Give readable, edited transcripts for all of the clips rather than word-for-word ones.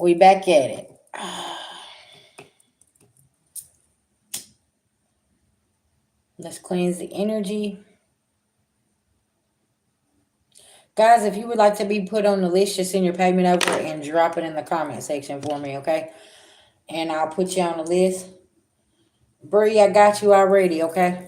We back at it. Let's cleanse the energy. Guys, if you would like to be put on the list, just send your payment over and drop it in the comment section for me, okay? And I'll put you on the list. Bree, I got you already, okay?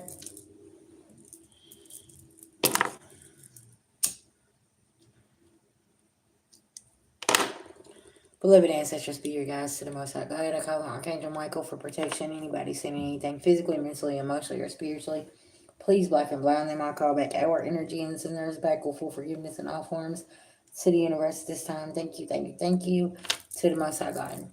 Beloved ancestral spirit guys, to the most high, go ahead, I call on Archangel Michael for protection. Anybody sending anything physically, mentally, emotionally, or spiritually, please black and blind them. I call back our energy and send theirs back with full forgiveness in all forms to the universe this time. Thank you, thank you, thank you, to the most high God.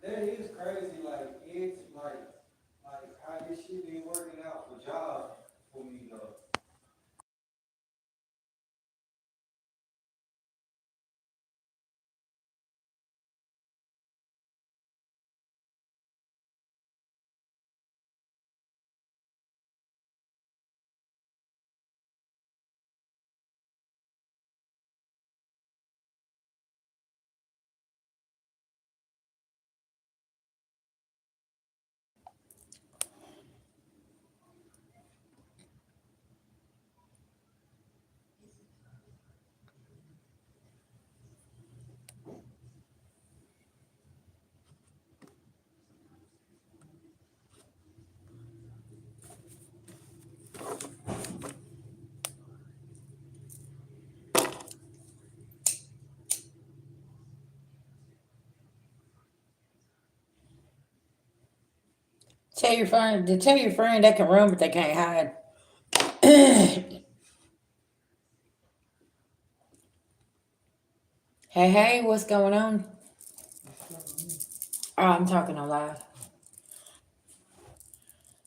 That is crazy. Like it's like how this shit been working out for jobs for me though. Tell your friend they can run, but they can't hide. Hey, hey, what's going on? Oh, I'm talking on live.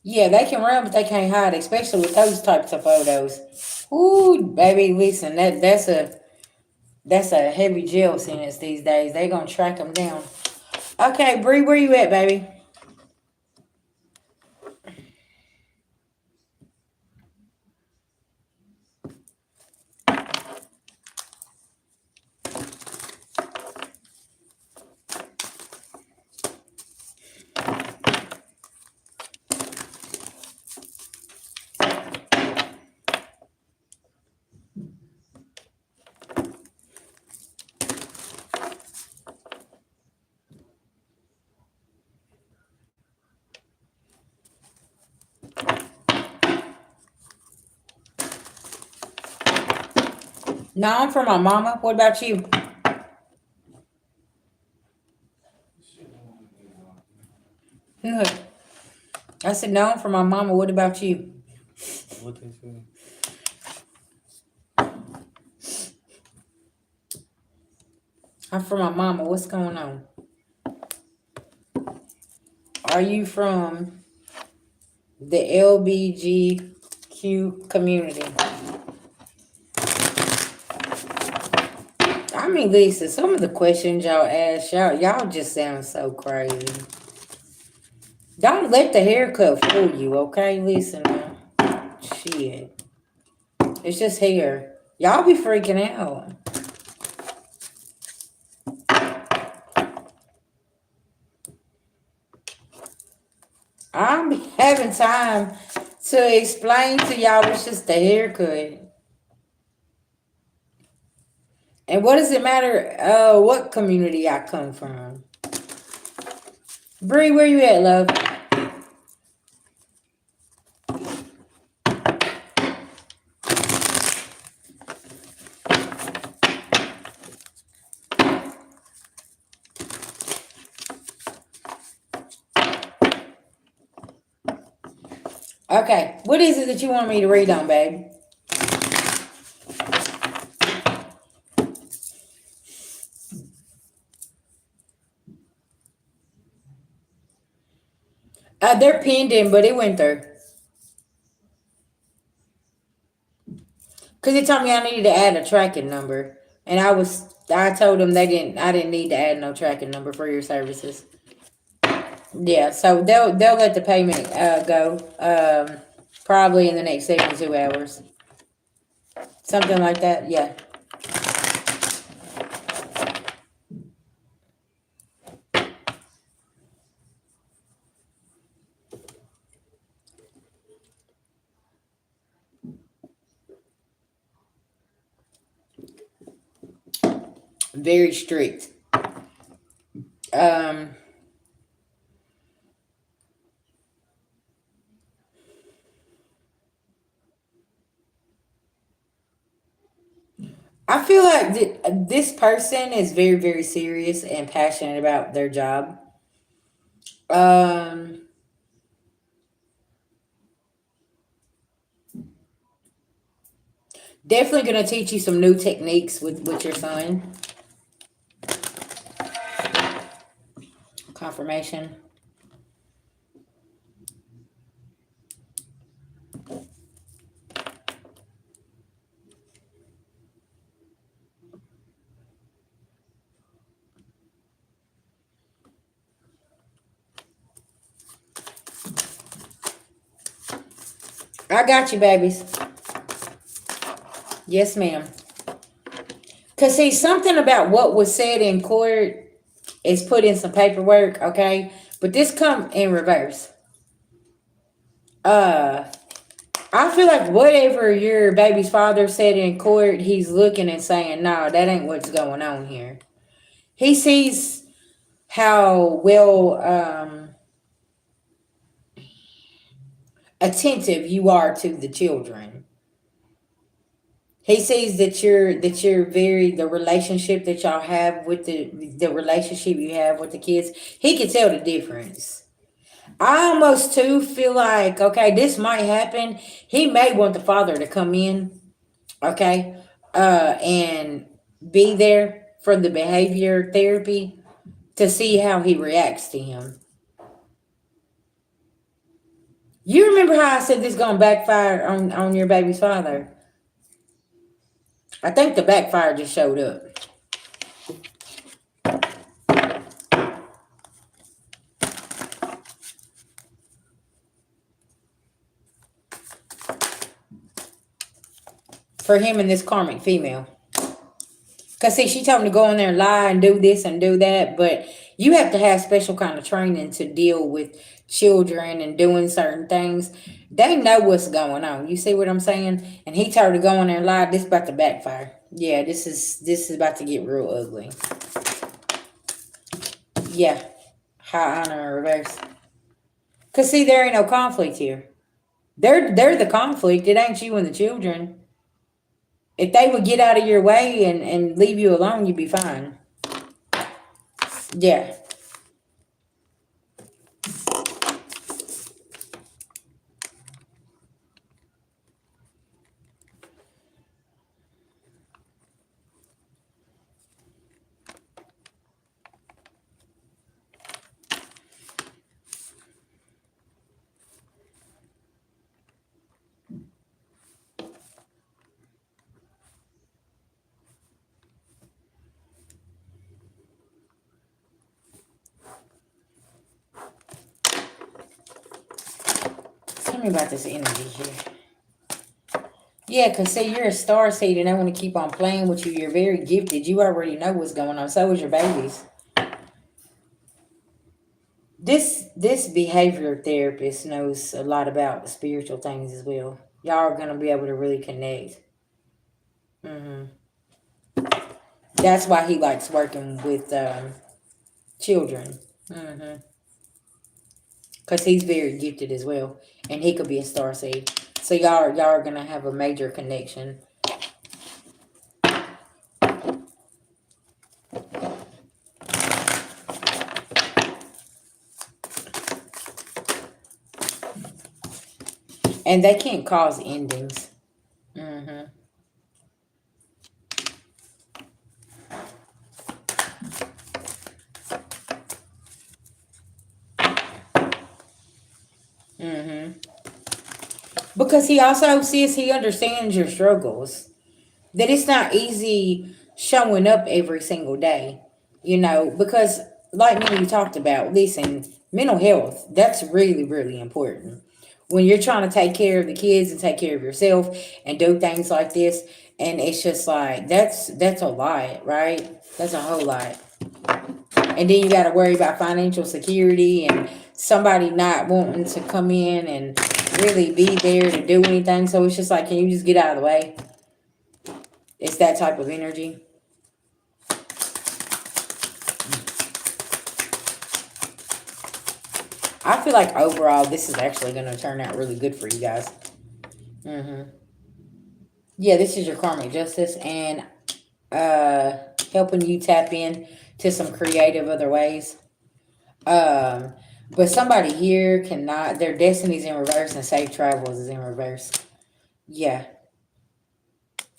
Yeah, they can run, but they can't hide, especially with those types of photos. Ooh, baby, listen, that's a heavy jail sentence these days. They gonna track them down. Okay, Bree, where you at, baby? No, I'm from my mama. What about you? Look, I said no, I'm from my mama. What about you? What they say? I'm from my mama. What's going on? Are you from the LBGQ community? I mean, listen, some of the questions y'all ask, y'all just sound so crazy. Don't let the haircut fool you, okay? Listen, man. Shit. It's just hair. Y'all be freaking out. I'm having time to explain to y'all it's just the haircut. And what does it matter what community I come from? Bree, where you at, love? Okay, what is it that you want me to read on, babe? They're pinned in, but it went through. Cause it told me I needed to add a tracking number, and I told them I didn't need to add no tracking number for your services. Yeah, so they'll let the payment go probably in the next 72 hours, something like that. Yeah, very strict. Um, I feel like this person is very, very serious and passionate about their job. Um, Definitely gonna teach you some new techniques with your son. Confirmation. I got you, babies. Yes, ma'am. Cause see, something about what was said in court is put in some paperwork, okay? But this come in reverse. Uh, I feel like whatever your baby's father said in court, he's looking and saying, "No, that ain't what's going on here." He sees how well attentive you are to the children. He sees that you're very the relationship that y'all have with the relationship you have with the kids. He can tell the difference. I almost too feel like, okay, this might happen. He may want the father to come in, okay, and be there for the behavior therapy to see how he reacts to him. You remember how I said this gonna backfire on your baby's father? I think the backfire just showed up. For him and this karmic female. Because, see, she told me to go in there and lie and do this and do that. But you have to have special kind of training to deal with children and doing certain things. They know what's going on. You see what I'm saying? And he told her to go in there and lie. This is about to backfire. Yeah, this is about to get real ugly. Yeah. High honor in reverse. Because, see, there ain't no conflict here. They're the conflict. It ain't you and the children. If they would get out of your way and leave you alone, you'd be fine. Yeah. Tell me about this energy here. Yeah, because see, you're a star seed and I want to keep on playing with you. You're very gifted. You already know what's going on. So is your babies. This behavior therapist knows a lot about spiritual things as well. Y'all are gonna be able to really connect. hmm That's why he likes working with children. Because he's very gifted as well, and he could be a star seed. So y'all are gonna have a major connection. And they can't cause endings. Mm-hmm. Mm-hmm. Because he also sees he understands your struggles. That it's not easy showing up every single day. Because like me you talked about, listen, mental health, that's really, really important. When you're trying to take care of the kids and take care of yourself and do things like this, and it's just like that's a lot, right? That's a whole lot. And then you got to worry about financial security and somebody not wanting to come in and really be there to do anything. So it's just like, can you just get out of the way? It's that type of energy. I feel like overall this is actually going to turn out really good for you guys. Yeah, this is your karmic justice and uh helping you tap in to some creative other ways. Um, but somebody here cannot. Their destiny's in reverse and safe travels is in reverse. Yeah.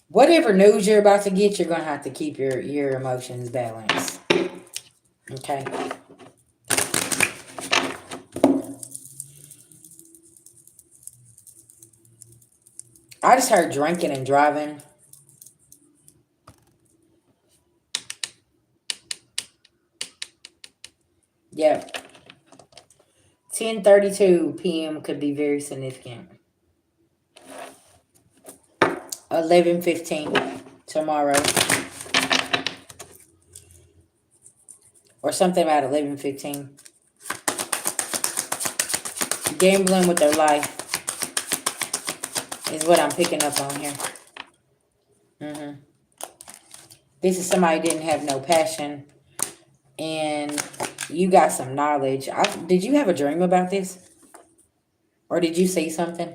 Whatever news you're about to get, you're gonna have to keep your emotions balanced. Okay. I just heard drinking and driving. Yep. 10:32 p.m. could be very significant. 11:15 tomorrow, or something about 11:15. Gambling with their life is what I'm picking up on here. This is somebody who didn't have no passion, and you got some knowledge. Did you have a dream about this, or did you see something?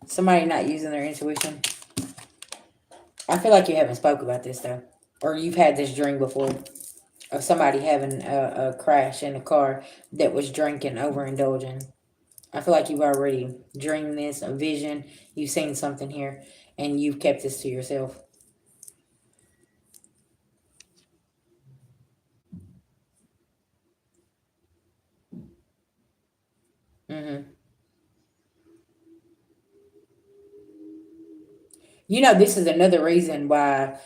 Somebody not using their intuition. I feel like you haven't spoke about this though, or you've had this dream before of somebody having a crash in a car that was drinking, overindulging. I feel like you've already dreamed this, a vision. You've seen something here, and you've kept this to yourself. This is another reason why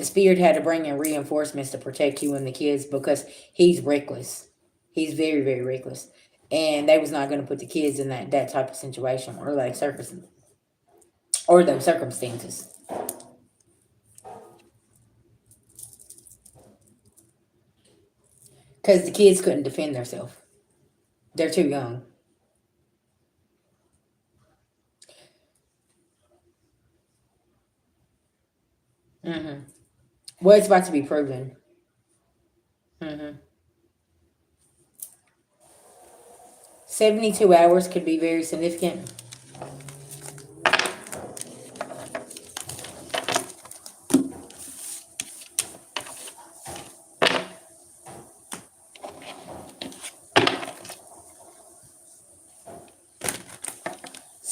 Spirit had to bring in reinforcements to protect you and the kids because he's reckless. He's very, very reckless. And they was not going to put the kids in that type of situation or like those circumstances. Because the kids couldn't defend themselves. They're too young. Well, it's about to be proven. 72 hours could be very significant.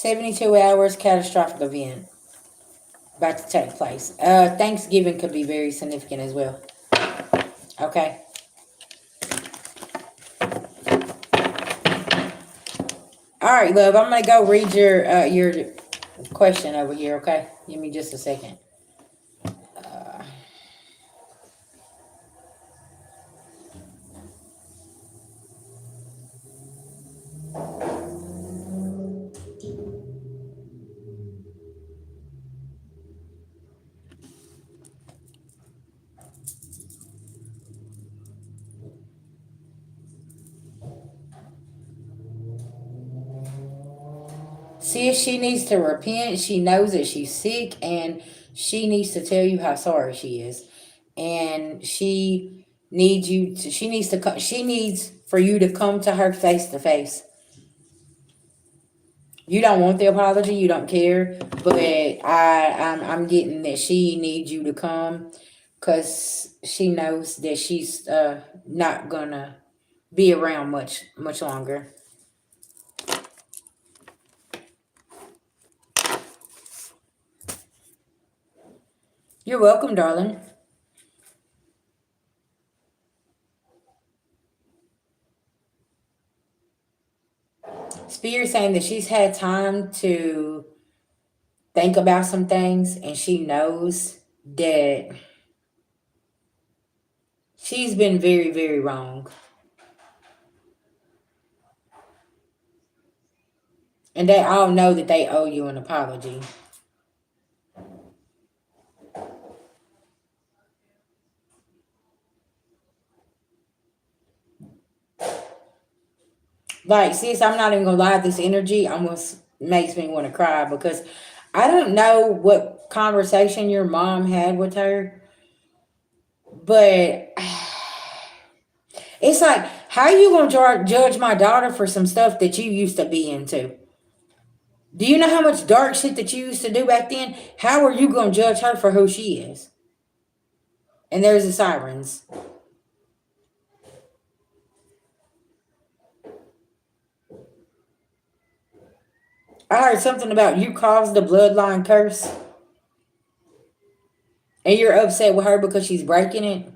72 hours, catastrophic event about to take place. Thanksgiving could be very significant as well. Okay. All right, love. I'm gonna go read your question over here. Okay, give me just a second. See if she needs to repent. She knows that she's sick, and she needs to tell you how sorry she is, and she needs you to. She needs to come. She needs for you to come to her face to face. You don't want the apology. You don't care, but I'm getting that she needs you to come, cause she knows that she's not gonna be around much longer. You're welcome, darling. Spirit saying that she's had time to think about some things, and she knows that she's been very, very wrong. And they all know that they owe you an apology. Like, sis, I'm not even gonna lie, this energy almost makes me want to cry, because I don't know what conversation your mom had with her, but it's like, how are you gonna judge my daughter for some stuff that you used to be into? Do you know how much dark shit that you used to do back then? How are you gonna judge her for who she is? And there's the sirens. I heard something about you caused the bloodline curse, and you're upset with her because she's breaking it.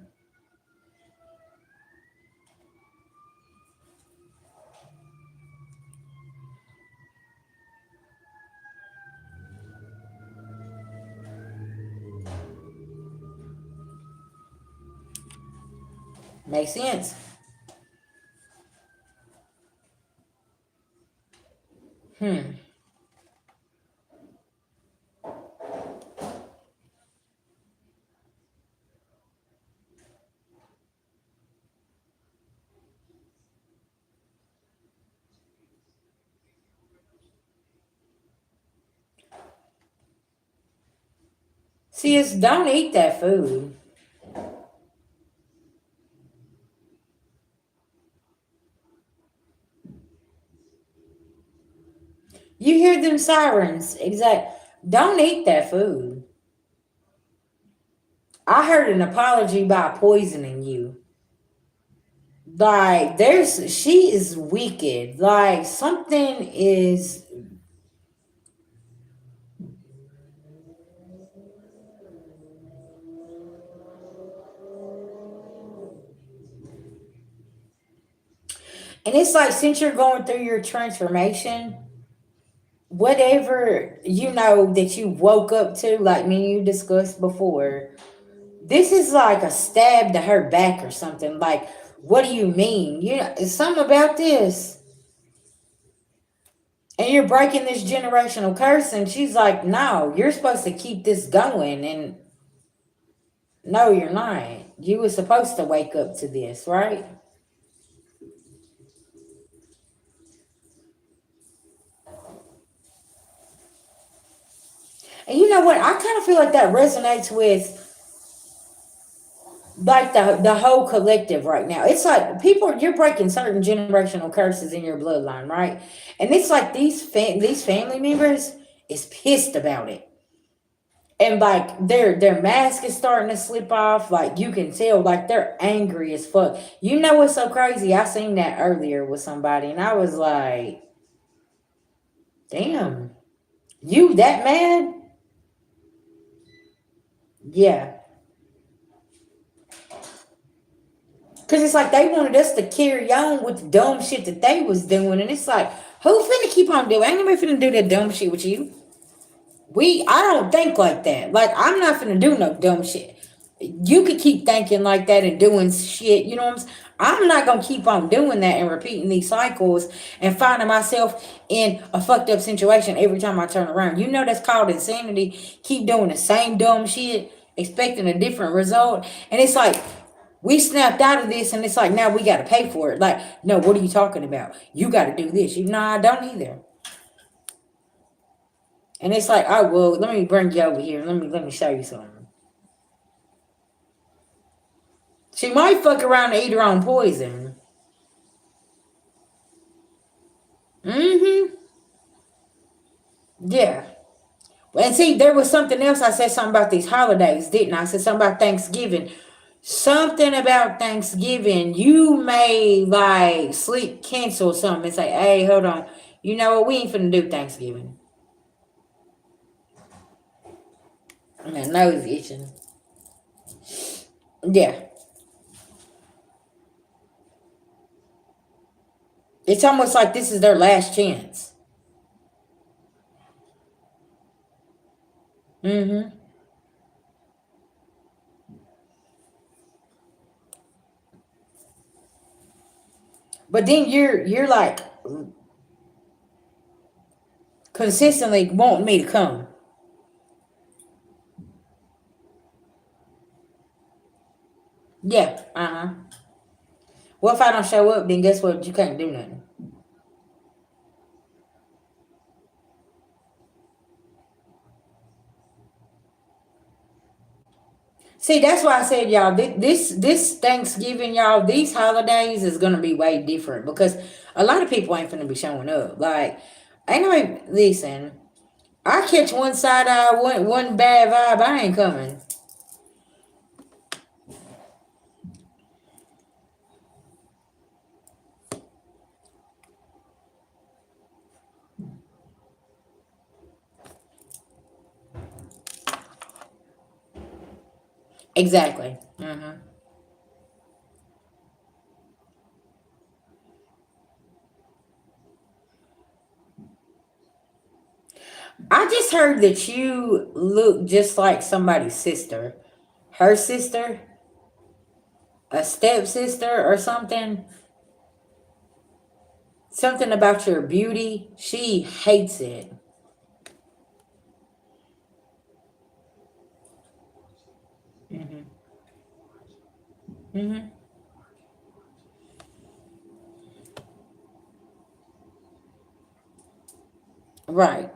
Makes sense. Hmm. Sis, don't eat that food. You hear them sirens. Exact. Don't eat that food. I heard an apology by poisoning you. Like, she is wicked. Like, something is. And it's like, since you're going through your transformation, whatever that you woke up to, like me and you discussed before, this is like a stab to her back or something. Like, what do you mean? It's something about this. And you're breaking this generational curse, and she's like, no, you're supposed to keep this going. And no, you're not. You were supposed to wake up to this, right? And you know what? I kind of feel like that resonates with like the whole collective right now. It's like people, you're breaking certain generational curses in your bloodline, right? And it's like these family members is pissed about it. And like their mask is starting to slip off. Like, you can tell, like, they're angry as fuck. You know what's so crazy? I seen that earlier with somebody, and I was like, damn. You that mad? Yeah. Cause it's like they wanted us to carry on with the dumb shit that they was doing, and it's like, who finna keep on doing? Ain't nobody finna do that dumb shit with you. I don't think like that. Like, I'm not finna do no dumb shit. You could keep thinking like that and doing shit, you know what I'm saying? I'm not gonna keep on doing that and repeating these cycles and finding myself in a fucked up situation every time I turn around. You know that's called insanity. Keep doing the same dumb shit, expecting a different result. And it's like, we snapped out of this and it's like, now we gotta pay for it. Like, no, what are you talking about? You gotta do this. You know, I don't either. And it's like, oh well, let me bring you over here. Let me show you something. She might fuck around and eat her own poison. Mm-hmm. Yeah. And see, there was something else. I said something about these holidays, didn't I? I said something about Thanksgiving. Something about Thanksgiving. You may like sleep cancel something and say, hey, hold on. You know what? We ain't finna do Thanksgiving. My nose itching. Yeah. It's almost like this is their last chance. Mm-hmm. But then you're like consistently wanting me to come. Yeah. Uh-huh. Well, if I don't show up, then guess what? You can't do nothing. See, that's why I said, y'all, this Thanksgiving, y'all, these holidays is gonna be way different because a lot of people ain't finna be showing up. Like, ain't nobody listen. I catch one side eye, one bad vibe, I ain't coming. Exactly. Mm-hmm. I just heard that you look just like somebody's sister. Her sister, a stepsister, or something. Something about your beauty. She hates it. Mm-hmm. Mm-hmm. Right.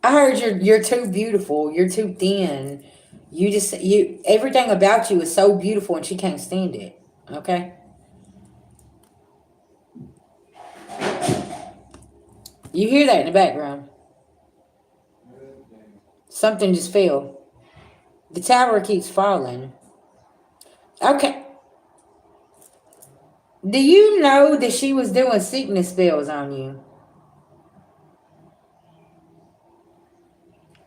I heard you're too beautiful. You're too thin. You everything about you is so beautiful, and she can't stand it. Okay. You hear that in the background? Something just fell. The tower keeps falling. Okay. Do you know that she was doing sickness spells on you?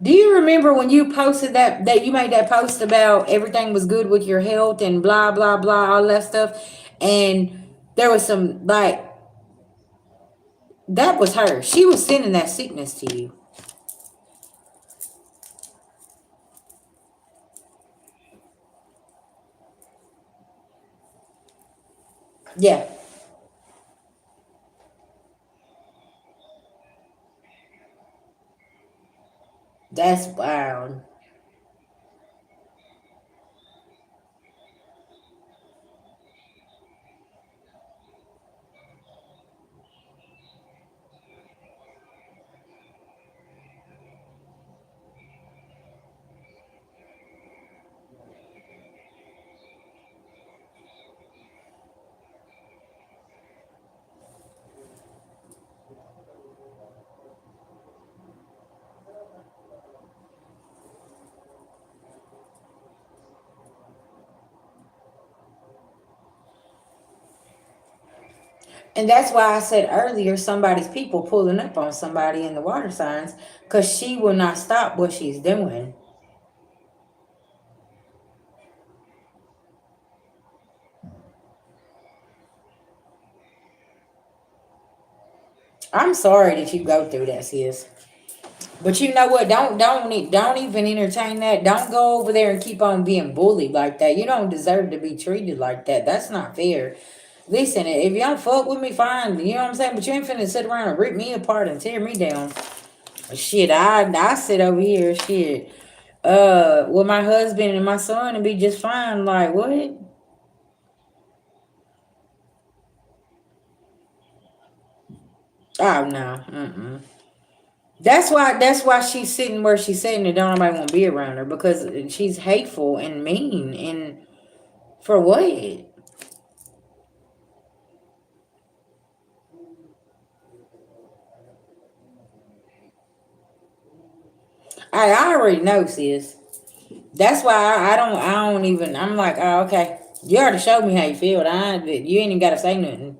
Do you remember when you posted that you made that post about everything was good with your health and blah blah blah all that stuff, and there was some like that was her. She was sending that sickness to you. Yeah, that's wild. And that's why I said earlier somebody's people pulling up on somebody in the water signs because she will not stop what she's doing. I'm sorry that you go through that, sis. But you know what? Don't even entertain that. Don't go over there and keep on being bullied like that. You don't deserve to be treated like that. That's not fair. Listen, if y'all fuck with me, fine. You know what I'm saying? But you ain't finna sit around and rip me apart and tear me down. Shit, I sit over here, shit, with my husband and my son and be just fine. Like what? Oh no. Mm-mm. That's why she's sitting where she's sitting and don't nobody want to be around her because she's hateful and mean and for what? I already know, sis. That's why I don't even. I'm like, oh, okay. You already showed me how you feel. You ain't even gotta say nothing.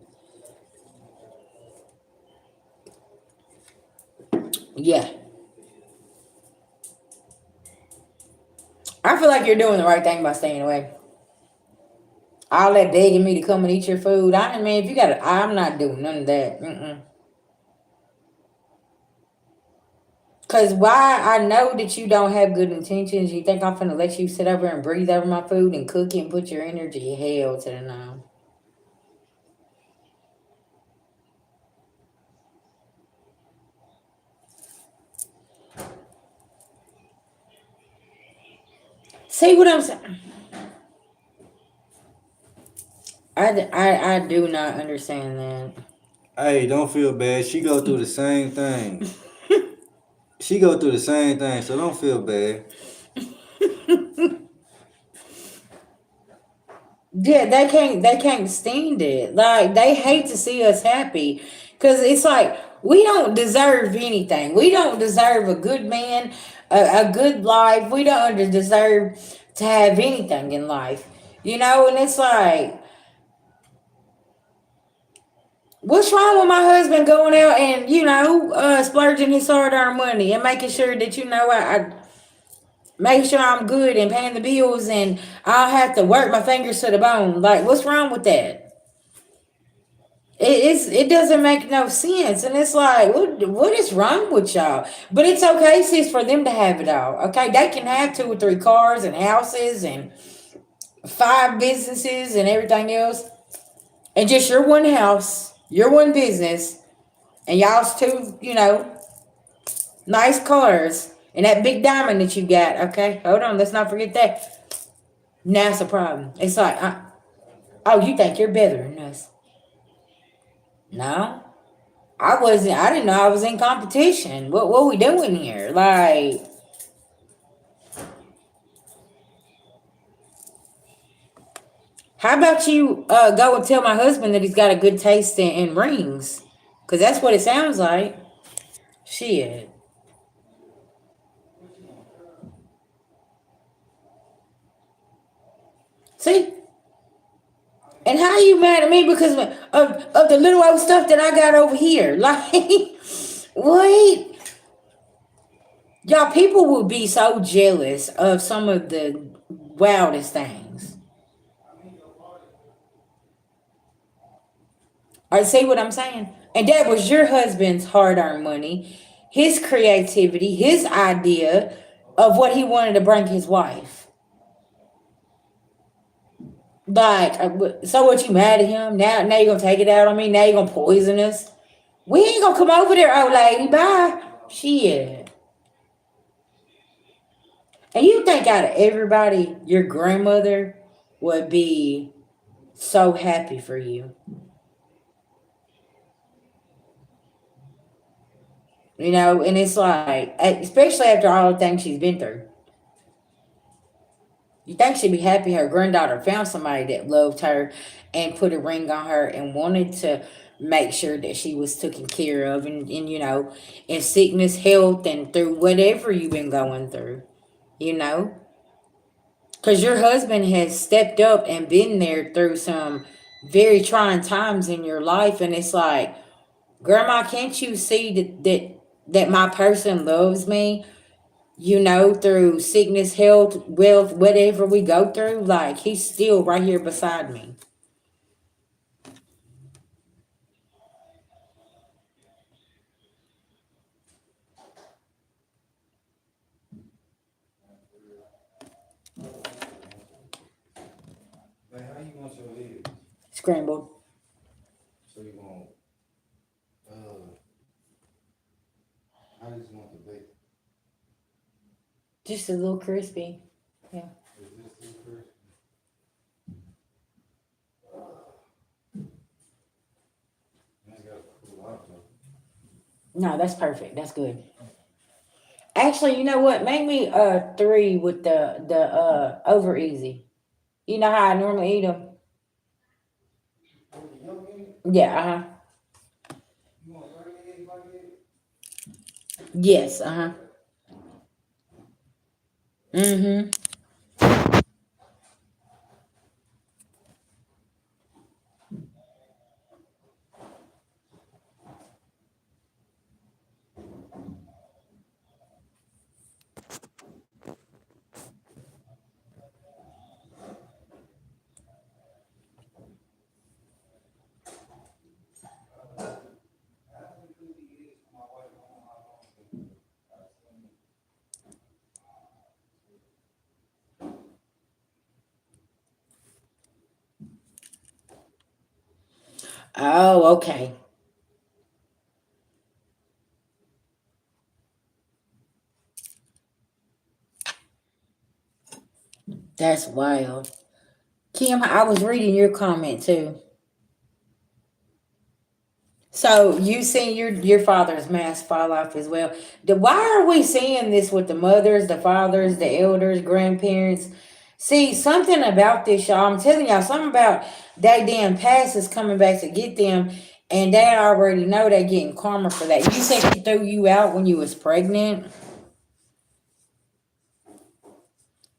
Yeah, I feel like you're doing the right thing by staying away. All that begging me to come and eat your food. I mean, if you got, I'm not doing none of that. Mm-mm. Cause why? I know that you don't have good intentions. You think I'm finna let you sit over and breathe over my food and cook it and put your energy hell to the no. See what I'm saying? I do not understand that. Hey, don't feel bad. She go through the same thing. She go through the same thing, so don't feel bad. Yeah, they can't stand it. Like they hate to see us happy because it's like we don't deserve anything. We don't deserve a good man, a good life. We don't deserve to have anything in life, and it's like, what's wrong with my husband going out and splurging his hard-earned money and making sure that I make sure I'm good and paying the bills and I don't have to work my fingers to the bone. Like, what's wrong with that? It doesn't make no sense, and it's like, what is wrong with y'all? But it's okay, sis, for them to have it all. Okay, they can have 2 or 3 cars and houses and 5 businesses and everything else, and just your one house, your one business, and y'all's two, nice cars and that big diamond that you got. Okay, hold on, let's not forget that. Now it's a problem. It's like, oh, you think you're better than us? No. I wasn't. I didn't know I was in competition. What we doing here? Like, how about you go and tell my husband that he's got a good taste in rings? Cause that's what it sounds like. Shit. See, and how you mad at me because of the little old stuff that I got over here? Like, what? Y'all, people will be so jealous of some of the wildest things. I see what I'm saying? And that was your husband's hard earned money, his creativity, his idea of what he wanted to bring his wife. Like, so what, you mad at him? Now you're gonna take it out on me? Now you're gonna poison us? We ain't gonna come over there, old lady. Bye. Shit. And you think out of everybody, your grandmother would be so happy for you. And it's like, especially after all the things she's been through. You think she'd be happy her granddaughter found somebody that loved her and put a ring on her and wanted to make sure that she was taken care of and in sickness, health, and through whatever you've been going through, you know? Because your husband has stepped up and been there through some very trying times in your life, and it's like, Grandma, can't you see that my person loves me? Through sickness, health, wealth, whatever we go through, like he's still right here beside me. Man, how you want your legs? Scrambled. So you want, I just want the bacon. Just a little crispy. Yeah. Is this too crispy? It's gotta cool off though. No, that's perfect. That's good. Actually, you know what? Make me 3 with the over easy. You know how I normally eat them? Oh, the yolk in it? Yeah, uh-huh. You want 30 eggs like that? Yes, uh-huh. Mm-hmm. Oh, okay. That's wild. Kim, I was reading your comment too. So you seen your father's mask fall off as well. Why are we seeing this with the mothers, the fathers, the elders, grandparents? See, something about this, y'all. I'm telling y'all, something about they damn past is coming back to get them, and they already know they getting karma for that. You said he threw you out when you was pregnant.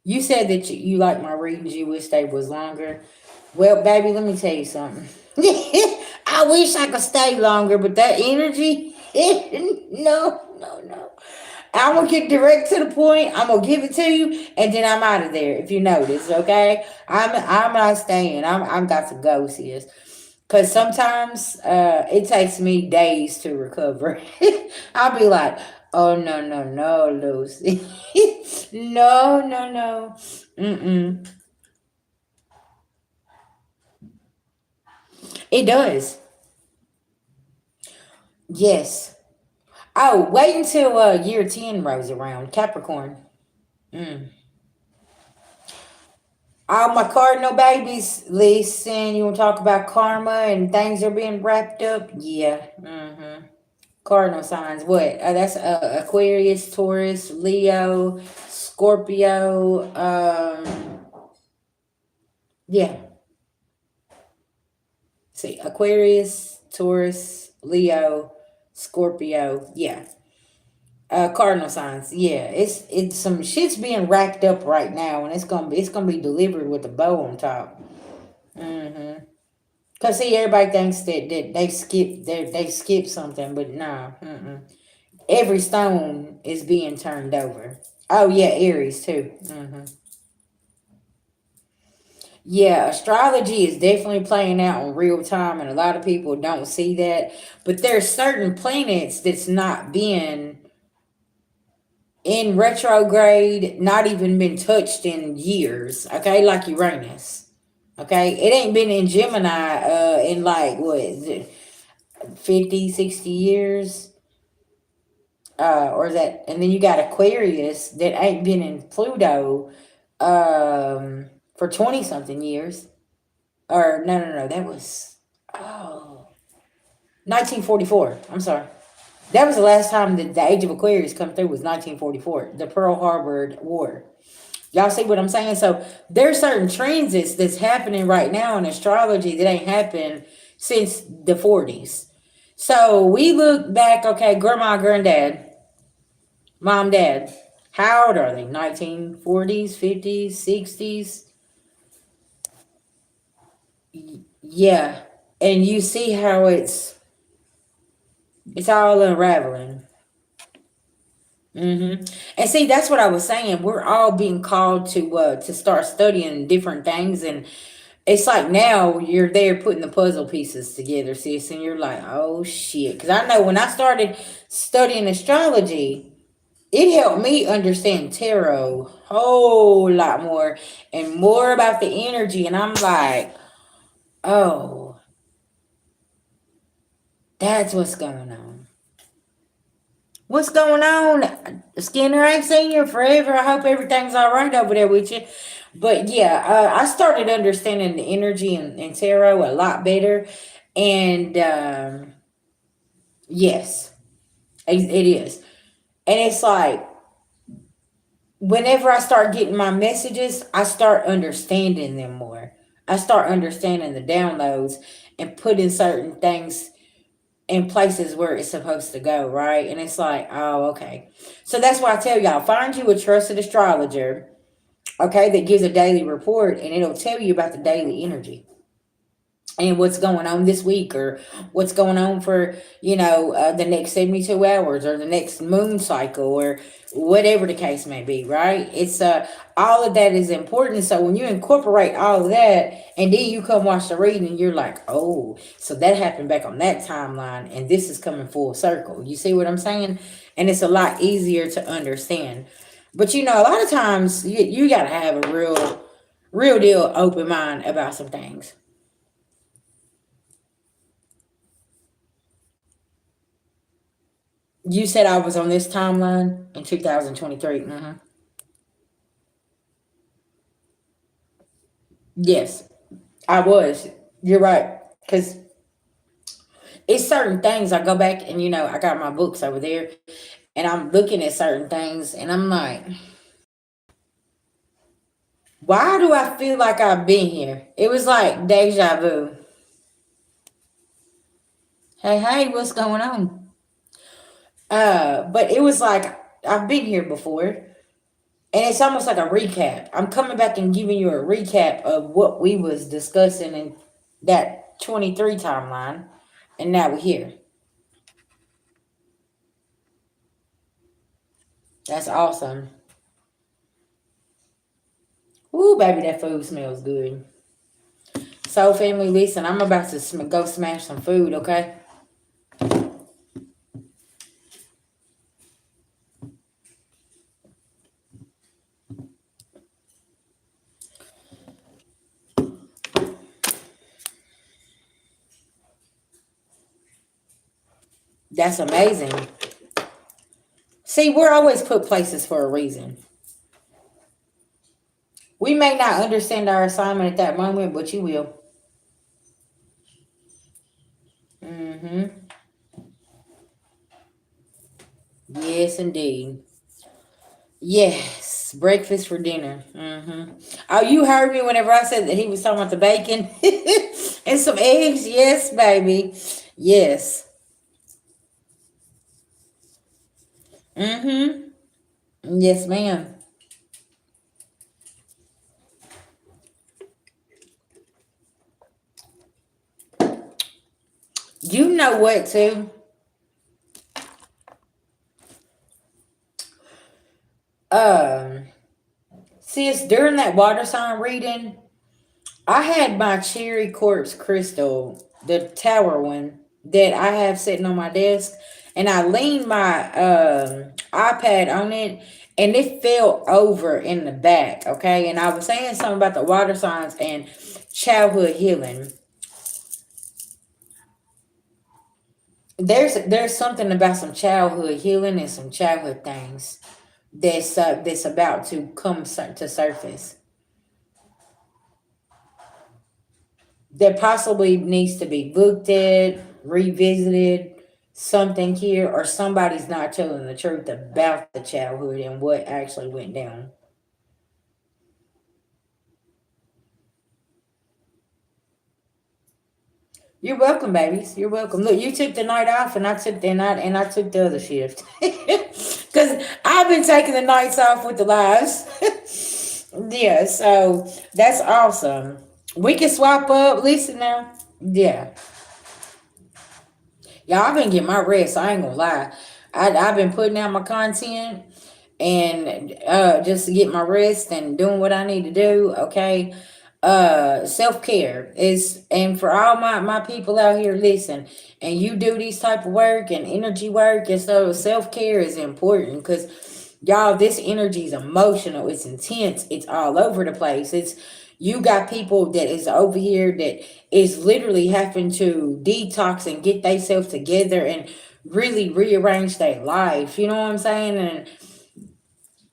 You said that you like my readings. You wish they was longer. Well, baby, let me tell you something. I wish I could stay longer, but that energy, no, no, no. I'm gonna get direct to the point. I'm gonna give it to you, and then I'm out of there. If you notice, okay? I'm not staying. I'm got to go, sis. Cause sometimes it takes me days to recover. I'll be like, oh no, no, no, Lucy, no, no, no, mm. It does. Yes. Oh, wait until year 10 rolls around. Capricorn. Mm. All my cardinal babies, listen, you want to talk about karma and things are being wrapped up? Yeah. Mm-hmm. Cardinal signs. What? That's Aquarius, Taurus, Leo, Scorpio. Yeah. See, Aquarius, Taurus, Leo, Scorpio. Yeah. Cardinal signs. Yeah, it's some shit's being racked up right now, and it's gonna be delivered with a bow on top. Mm-hmm. Cause see, everybody thinks that they skip something, but no. Mm-mm. Every stone is being turned over. Oh yeah, Aries too. Mm-hmm. Yeah, astrology is definitely playing out in real time, and a lot of people don't see that. But there's certain planets that's not being in retrograde, not even been touched in years. Okay, like Uranus. Okay, it ain't been in Gemini in like what is it, 50, 60 years? Or is that, and then you got Aquarius that ain't been in Pluto for 20 something years. Or no, no, no, that was, oh, 1944. I'm sorry. That was the last time that the age of Aquarius come through, was 1944, the Pearl Harbor War. Y'all see what I'm saying? So there's certain transits that's happening right now in astrology that ain't happened since the 40s. So we look back, okay, grandma, granddad, mom, dad, how old are they? 1940s, 50s, 60s? Yeah. And you see how it's all unraveling. And see, that's what I was saying. We're all being called to start studying different things, and it's like now you're there putting the puzzle pieces together, sis, and you're like, oh shit. Because I know when I started studying astrology, it helped me understand tarot a whole lot more and more about the energy. And I'm like, oh, that's what's going on. What's going on, Skinner? I ain't seen you forever. I hope everything's all right over there with you. But yeah, I started understanding the energy in tarot a lot better. And yes, it is. And it's like, whenever I start getting my messages, I start understanding them more. I start understanding the downloads and putting certain things in places where it's supposed to go, right? And it's like, oh, okay. So that's why I tell y'all, find you a trusted astrologer, okay, that gives a daily report, and it'll tell you about the daily energy and what's going on this week, or what's going on for the next 72 hours, or the next moon cycle, or whatever the case may be, right? It's all of that is important. So when you incorporate all of that, and then you come watch the reading, you're like, oh, so that happened back on that timeline, and this is coming full circle. You see what I'm saying? And it's a lot easier to understand. But a lot of times you got to have a real deal open mind about some things. You said I was on this timeline in 2023. Yes, I was. You're right. Because it's certain things I go back and, I got my books over there, and I'm looking at certain things, and I'm like, why do I feel like I've been here? It was like deja vu. Hey, what's going on? But it was like I've been here before. And it's almost like a recap. I'm coming back and giving you a recap of what we was discussing in that 23 timeline. And now we're here. That's awesome. Ooh, baby, that food smells good. So, family, listen, I'm about to go smash some food, okay? That's amazing. See, we're always put places for a reason. We may not understand our assignment at that moment, but you will. Mm-hmm. Yes, indeed. Yes, breakfast for dinner. Oh, you heard me whenever I said that he was talking about the bacon and some eggs. Yes, baby. Yes. Mm-hmm. Yes, ma'am. You know what, too? Um, sis, during that water sign reading, I had my cherry quartz crystal, the tower one that I have sitting on my desk, and I leaned my iPad on it, and it fell over in the back. Okay, and I was saying something about the water signs and childhood healing. There's something about some childhood healing and some childhood things that's about to come to surface, that possibly needs to be looked at, revisited, something here, or somebody's not telling the truth about the childhood and what actually went down. You're welcome, babies. You're welcome. Look, you took the night off, and I took the other shift. Because I've been taking the nights off with the lives. Yeah, so that's awesome. We can swap up. Listen now. Yeah. Y'all, I've been getting my rest. I ain't gonna lie. I've been putting out my content and just to get my rest and doing what I need to do. Okay. Self-care is, and for all my people out here, listen, and you do these type of work and energy work, and so self-care is important because y'all, this energy is emotional, it's intense, it's all over the place. It's, you got people that is over here that is literally having to detox and get themselves together and really rearrange their life, you know what I'm saying? And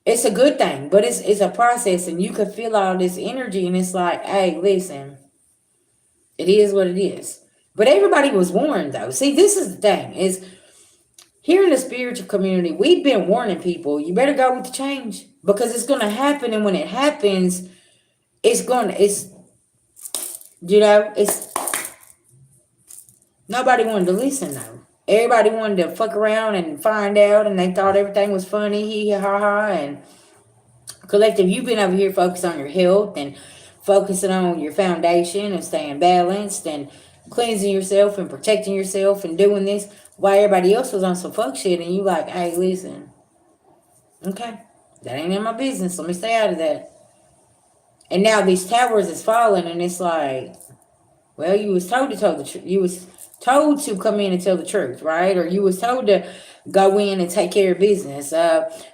it's a good thing, but it's a process, and you can feel all this energy, and it's like, hey, listen, it is what it is. But everybody was warned, though. See, this is the thing: is here in the spiritual community, we've been warning people. You better go with the change because it's gonna happen, and when it happens, it's it's nobody wanted to listen though. Everybody wanted to fuck around and find out, and they thought everything was funny, hee hee ha ha, and collective, you've been over here focused on your health and focusing on your foundation and staying balanced and cleansing yourself and protecting yourself and doing this while everybody else was on some fuck shit, and you like, hey, listen, okay, that ain't in my business. Let me stay out of that. And now these towers is falling, and it's like, well, you was told to tell the truth. You was told to come in and tell the truth, right? Or you was told to go in and take care of business,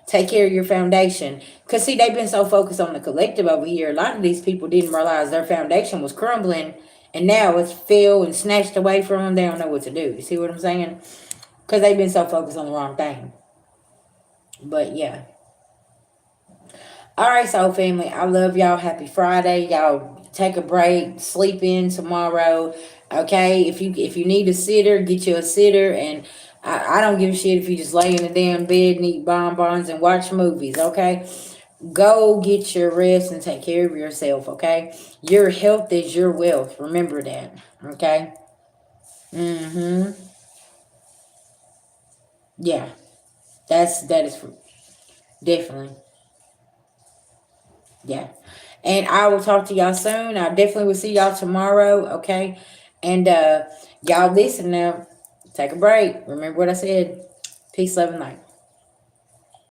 take care of your foundation. Cause see, they've been so focused on the collective over here. A lot of these people didn't realize their foundation was crumbling, and now it's fell and snatched away from them. They don't know what to do. You see what I'm saying? Cause they've been so focused on the wrong thing. But yeah. All right, soul family. I love y'all. Happy Friday. Y'all take a break, sleep in tomorrow. Okay. If you need a sitter, get you a sitter. And I don't give a shit if you just lay in the damn bed and eat bonbons and watch movies. Okay. Go get your rest and take care of yourself. Okay. Your health is your wealth. Remember that. Okay. Mm-hmm. Yeah. That is definitely. Yeah. And I will talk to y'all soon. I definitely will see y'all tomorrow. Okay. And y'all listen now. Take a break. Remember what I said. Peace, love, and light.